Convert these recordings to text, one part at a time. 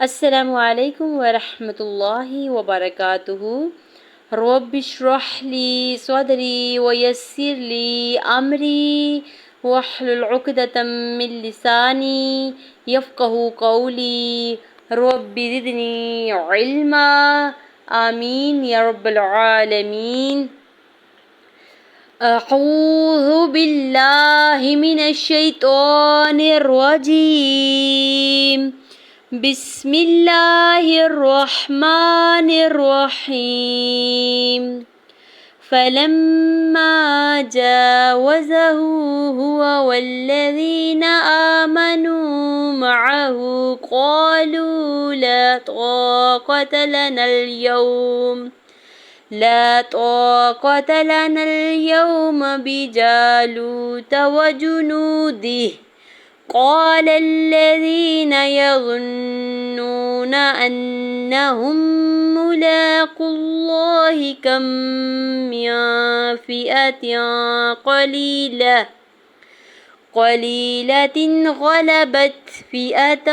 السلام علیکم ورحمۃ اللہ وبرکاتہ۔ رب اشرح لی صدری ویسر لی امری واحلل عقدۃ من لسانی یفقہوا قولی رب زدنی علما آمین یا رب العالمین۔ اعوذ باللہ من الشیطان الرجیم، بسم اللہ الرحمن الرحیم۔ فلما جاوزه هو والذین آمنوا معه قالوا لا طاقة لنا اليوم بجالوت وجنوده، قال الذين يظنون أنهم ملاقو الله كم من فئة قليلة غلبت فئة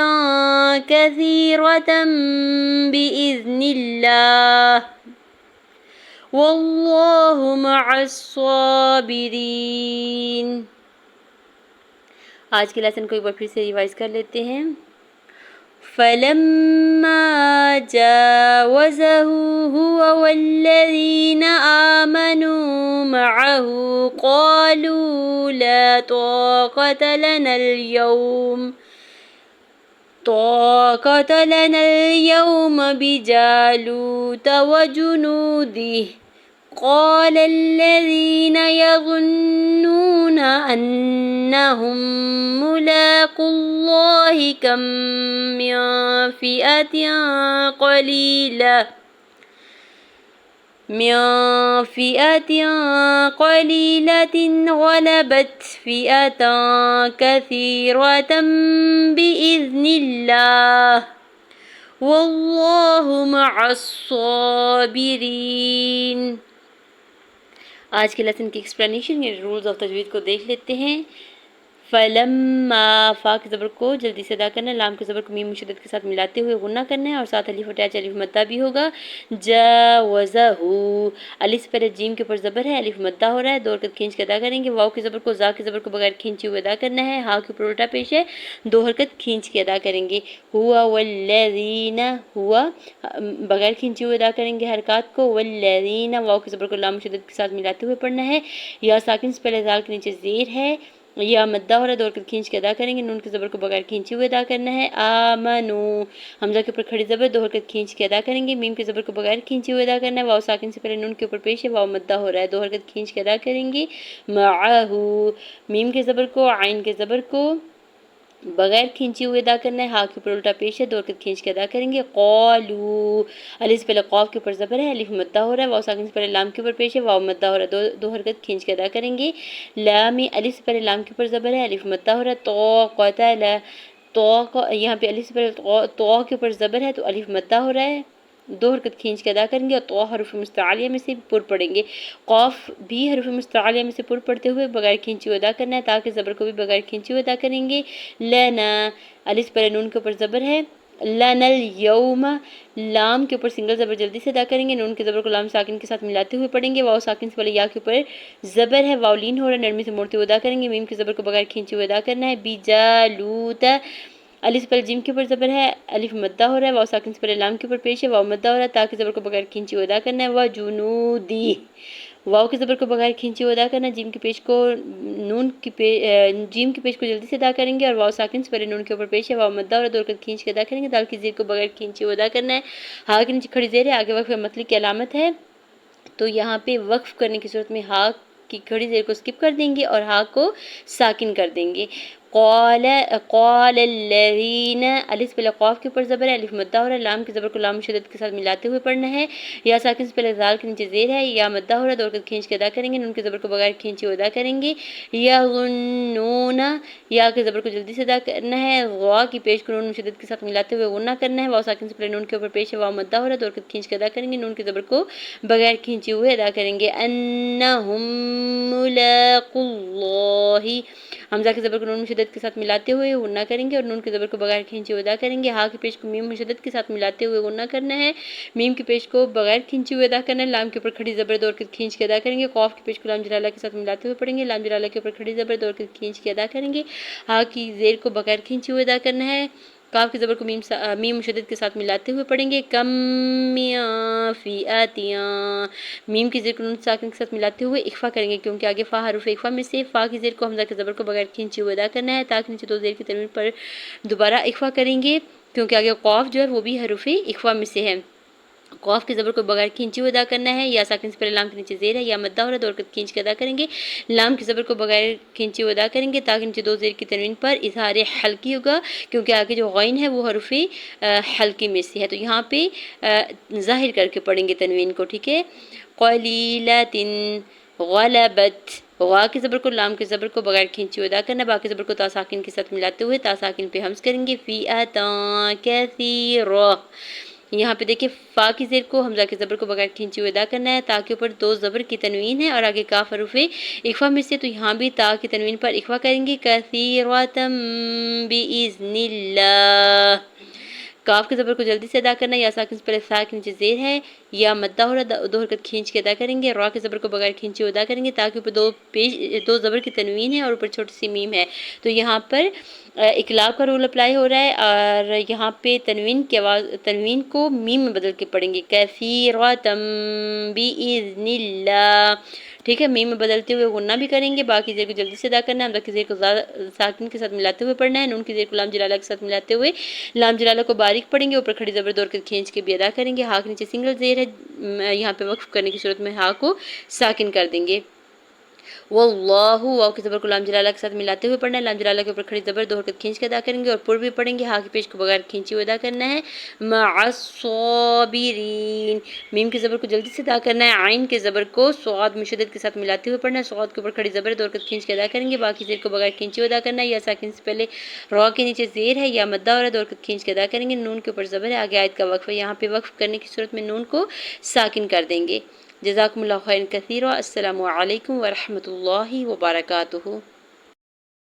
كثيرة بإذن الله واللہ مع الصابرین۔ آج کے لیسن کو ایک بار پھر سے ریوائز کر لیتے ہیں۔ فلما جاوزه هو والذین آمنوا معه قالوا لا طاقة لنا اليوم بجالوت وجنوده، قال الذين يظنون أنهم ملاقو الله كم من فئة قليلة غلبت فئة كثيرة بإذن الله واللہ مع الصابرین۔ آج کے لیسن کی ایکسپلینیشن یا رولز آف تجوید کو دیکھ لیتے ہیں۔ فلما، فا کے زبر کو جلدی سے ادا کرنا ہے، لام کے زبر کو میم مشدد کے ساتھ ملاتے ہوئے غنہ کرنا ہے اور ساتھ الف اٹیچ الف مدہ بھی ہوگا۔ جاوزہ، الف سے پہلے جیم کے اوپر زبر ہے، الف مدہ ہو رہا ہے، دو حرکت کھینچ کے ادا کریں گے۔ واؤ کے زبر کو زا کے زبر کو بغیر کھینچے ہوئے ادا کرنا ہے، ہا کے اوپر الٹا پیش ہے، دو حرکت کھینچ کے ادا کریں گے۔ ہوا والذین، ہوا بغیر کھینچے ہوئے ادا کریں گے حرکات کو۔ والذین، واؤ کے زبر کو لام مشدد کے ساتھ ملاتے ہوئے پڑھنا ہے۔ یا ساکن سے پہلے زال کے نیچے زیر ہے، یا مدہ ہو رہا ہے، دو حرکت کھینچ کے ادا کریں گے۔ نون کے زبر کو بغیر کھینچے ہوئے ادا کرنا ہے۔ آمنو، حمزہ کے اوپر کھڑی زبر، دو حرکت کھینچ کے ادا کریں گے۔ میم کے زبر کو بغیر کھینچے ہوئے ادا کرنا ہے۔ واؤ ساکن سے پہلے نون کے اوپر پیش ہے، واؤ مدہ ہو رہا ہے، دو حرکت کھینچ کے ادا کریں گے۔ معہو، میم کے زبر کو، عین کے زبر کو بغیر کھینچے ہوئے ادا کرنا ہے، ہا کے اوپر الٹا پیش ہے، دو حرکت کھینچ کے ادا کریں گے۔ قالو، الف سے پہلے قاف کے اوپر زبر ہے، الف مدہ ہو رہا ہے، واؤ ساکن سے پہلے لام کے اوپر پیش ہے، واؤ مدہ ہو رہا ہے، دو حرکت کھینچ کے ادا کریں گے۔ لامی، الف سے پہلے لام کے اوپر زبر ہے، الف مدہ ہو رہا ہے، تو قتل، تو یہاں پہ الف سے پہلے تو کے اوپر زبر ہے تو الف مدہ ہو رہا ہے، دو حرکت کھینچ کے ادا کریں گے اور تو حرف مستعلیہ میں سے پر پڑھیں گے۔ قاف بھی حرف مستعلیہ میں سے پر پڑھتے ہوئے بغیر کھینچے ہوئے ادا کرنا ہے، تاکہ زبر کو بھی بغیر کھینچے ہوئے ادا کریں گے۔ لنا، الف سے پہلے نون کے اوپر زبر ہے، لنا اليوم، لام کے اوپر سنگل زبر جلدی سے ادا کریں گے، نون کے زبر کو لام ساکن کے ساتھ ملاتے ہوئے پڑھیں گے۔ واؤ ساکن سے پہلے یا کے اوپر زبر ہے، واؤ لین ہو رہا ہے، نرمی سے موڑتے ہوئے ادا کریں گے۔ میم کے زبر کو بغیر کھینچے ہوئے ادا کرنا ہے۔ بجالوت، الف سے پہلے جیم کے اوپر زبر ہے، الف مدہ ہو رہا ہے، واؤ ساکن سے پہلے لام کے اوپر پیش ہے، واؤ مدہ ہو رہا ہے، تاکہ زبر کو بغیر کھینچے ہوئے ادا کرنا ہے۔ وجنودی، واؤ کے زبر کو بغیر کھینچے ہوئے ادا کرنا ہے، جیم کے پیش کو جیم کے پیش کو جلدی سے ادا کریں گے اور واؤ ساکن سے پہلے نون کے اوپر پیش ہے، واؤ مدہ اور دو حرکت کھینچ کے ادا کریں گے۔ دال کی زیر کو بغیر کھینچے ہوئے ادا کرنا ہے، ہا کے نیچے کھڑی زیر ہے، آگے وقف مطلق کی علامت ہے، تو یہاں پہ وقف کرنے کی صورت میں ہا کی کھڑی زیر کو سکپ کر دیں گے اور ہا کو ساکن کر دیں گے۔ قال الذین، الف سے پہلے قاف کے اوپر زبر ہے، الف مدہ ہو رہا ہے، لام کے زبر کو لام شدت کے ساتھ ملاتے ہوئے پڑھنا ہے۔ یا ساکن سے پہلے زال کے نیچے زیر ہے، یا مدہ ہو رہا ہے، دو حرکت کھینچ کے ادا کریں گے، نون کے زبر کو بغیر کھینچے ہوئے ادا کریں گے۔ یظنون، یا کے زبر کو جلدی سے ادا کرنا ہے، غوا کی پیش کو نون شدت کے ساتھ ملاتے ہوئے غنہ کرنا ہے، واؤ ساکن سے پہلے نون کے اوپر پیش ہے، واؤ مدہ ہو رہا ہے، دو حرکت کھینچ کے ادا کریں گے، نون کے زبر کو بغیر کھینچے ہوئے ادا کریں گے۔ انہم ملاقو اللہ، حمزہ کے زبر کو نون شدت مشدد کے ساتھ ملاتے ہوئے غنہ کریں گے اور نون کے زبر کو بغیر کھینچے ہوئے ادا کریں گے۔ ہا کے پیش کو میم مشدد کے ساتھ ملاتے ہوئے غنہ کرنا ہے، میم کے پیش کو بغیر کھینچے ہوئے ادا کرنا ہے، لام کے اوپر کھڑی زبر دوڑ کے کھینچ کے ادا کریں گے۔ قاف کے پیش کو لام جلالہ کے ساتھ ملاتے ہوئے پڑھیں گے، لام جلالہ کے اوپر کھڑی زبر دوڑ کے کھینچ کے ادا کریں گے۔ ہا کی زیر کو بغیر کھینچے ہوئے ادا کرنا ہے، کاف کی زبر کو میم مشدد کے ساتھ ملاتے ہوئے پڑھیں گے۔ کم فیاتیاں، میم کی زیر کو نون ساکن کے ساتھ ملاتے ہوئے اخفا کریں گے کیونکہ آگے فا حرف اخفا میں سے فا کی زیر کو حمزہ کے زبر کو بغیر کھینچے ہوئے ادا کرنا ہے، تاکہ نیچے دو زیر کی تنوین پر دوبارہ اخفا کریں گے کیونکہ آگے قاف جو ہے وہ بھی حرف اخفا میں سے ہے۔ قاف کی زبر کو بغیر کھینچے ہوئے ادا کرنا ہے، یا ساکن سے پہلے لام کے نیچے زیر ہے یا مدہ ہو رہا ہے دوڑ کر کھینچ کے ادا کریں گے۔ لام کی زبر کو بغیر کھینچے ہوئے ادا کریں گے تاکہ نیچے دو زیر کی تنوین پر اظہار حلقی ہوگا کیونکہ آگے جو غین ہے وہ حرف حلقی میں سے ہے، تو یہاں پہ ظاہر کر کے پڑھیں گے تنوین کو، ٹھیک ہے۔ قلیلۃ غلبت، غا کی زبر کو لام کی زبر کو بغیر کھینچے ہوئے ادا کرنا ہے، باقی زبر کو تا ساکن کے ساتھ ملاتے ہوئے تا ساکن پہ ہمز کریں گے۔ فیئتاں کثیرہ، یہاں پہ دیکھیں فا کی زیر کو حمزہ کے زبر کو بغیر کھینچے ہوئے ادا کرنا ہے، تا کے اوپر دو زبر کی تنوین ہے اور آگے کاف حرف اخفا میں سے، تو یہاں بھی تا کی تنوین پر اخفا کریں گے۔ کثیرۃ باذن اللہ، کاف کے زبر کو جلدی سے ادا کرنا ہے، یا ساکن سے پہلے سا کے نیچے زیر ہے یا مدہ ہو رہا ہے دو حرکت کھینچ کے ادا کریں گے۔ را کے زبر کو بغیر کھینچے ہوئے ادا کریں گے تاکہ اوپر دو زبر کی تنوین ہے اور اوپر چھوٹی سی میم ہے، تو یہاں پر اقلاب کا رول اپلائی ہو رہا ہے اور یہاں پہ تنوین کو میم میں بدل کے پڑھیں گے۔ کثیرۃ باذن اللہ، ٹھیک ہے، میم میں بدلتے ہوئے غنہ بھی کریں گے، باقی زیر کو جلدی سے ادا کرنا ہے، حمزہ کی زیر کو ساکن کے ساتھ ملاتے ہوئے پڑھنا ہے، نون کی زیر کو لام جلالہ کے ساتھ ملاتے ہوئے لام جلالہ کو باریک پڑھیں گے، اوپر کھڑی زبر دوڑ کر کھینچ کے بھی ادا کریں گے۔ ہا کے نیچے سنگل زیر ہے، یہاں پہ وقف کرنے کی صورت میں ہا کو ساکن کر دیں گے۔ واللہ، واو کی زبر کو لام جلالہ کے ساتھ ملاتے ہوئے پڑھنا ہے، لام جلالہ کے اوپر کھڑی زبر دو حرکت کھینچ کے ادا کریں گے اور پر بھی پڑھیں گے، ہا کی پیش کو بغیر کھینچے ہوئے ادا کرنا ہے۔ مع الصابرین، میم کی زبر کو جلدی سے ادا کرنا ہے، عین کے زبر کو صاد مشدد کے ساتھ ملاتے ہوئے پڑھنا ہے، صاد کے اوپر کھڑی زبر دو حرکت کھینچ کے ادا کریں گے، باقی زیر کو بغیر کھینچے ہوئے ادا کرنا ہے، یا ساکن سے پہلے را کے نیچے زیر ہے یا مدہ اور دو حرکت کھینچ کے ادا کریں گے، نون کے اوپر زبر ہے، آگے آیت کا وقف ہے، یہاں پہ وقف کرنے کی صورت میں نون کو ساکن کر دیں گے۔ جزاکم اللہ خیرا کثیرا، السلام علیکم ورحمۃ اللہ وبرکاتہ۔